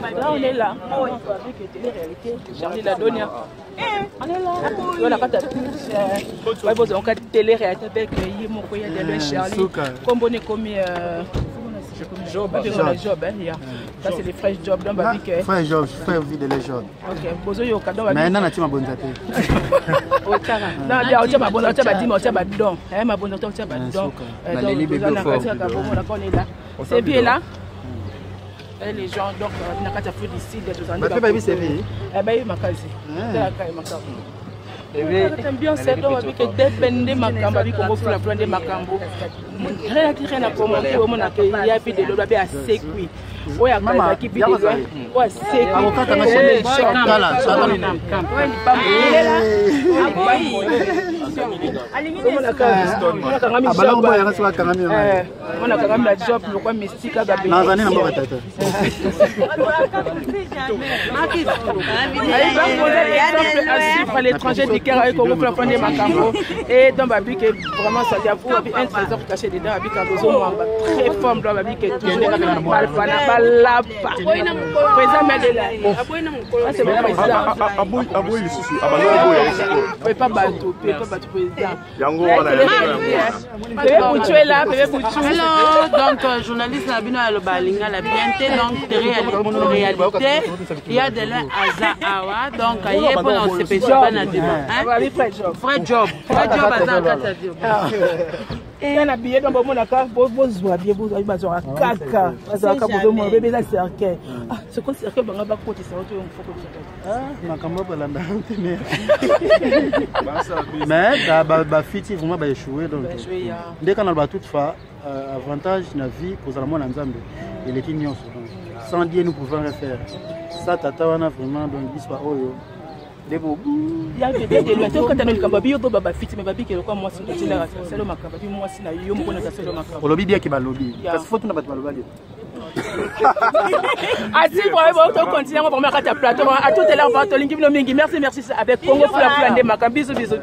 Là, on est là. Avec télé-réalité. Charlie Ladonia. On est là. On a pas de on a télé-réalité avec Yimo Koya de Charlie. Comme on est comme Job. Job, ça c'est les fresh jobs. Fresh jobs, frère vie de les jobs. Ok, bozo yo cadeau. Mais non, tu m'as bonne tête. Non, bien, on tient ma bonne, on tient ma dîme, on tient ma don. Ma bonne, on tient ma don. C'est bien là. Et les gens, donc, on a qu'à faire d'ici, des choses. Mais pas c'est bien. Eh bien, ma case. C'est la caille, ma case. J'aime bien cette homme avec des dépendés macambo, avec qu'on va faire des macambo. Rien à commenter, au monde il y a plus de l'eau à sec, oui. Oui, à maman qui vit des ouais, sec. Avocat, tu as mentionné là, ça donne une camp. Il est là. On a quand même la job, le coin mystique à Gabi. Non, j'en ai pas tête. À l'étranger, du Kera, comme vous prenez ma cambo. Et dans ma vie, vraiment, ça dit à vous, un trésor caché dedans, avec un besoin très fort, dans ma vie, qui est toujours Balfana, Balapa. Président Medela. C'est mon président. Aboui, ici, Aboui, pas bateau, pas bateau président. Yango, tu es là, donc, journaliste Nabino Alobalinga, la bienté, donc, réalité, il y a de l'Azahawa, donc, il y a pour nos CPC, vrai job, et on a billet dans mon accord, vous avez besoin de caca, c'est quoi ce que vous avez côté mais bah fiti vraiment bah échoué donc dès qu'on a toutefois avantage na vie pour la monde ensemble et les clients sans Dieu nous pouvons rien faire ça tata wana vraiment donc histoire oyo debo il y a des lois quand on a le cambabi yo baba fiti mais babi que quoi moi c'est la c'est le makababi moi c'est na yo mo na c'est le makababi au lobby bien qui ba lobby parce que faut tout na ba lobby Asi pour continuer on va mettre à plateau à tout à l'heure va to lingi mingi merci avec Congo pour la plan de makambi bisous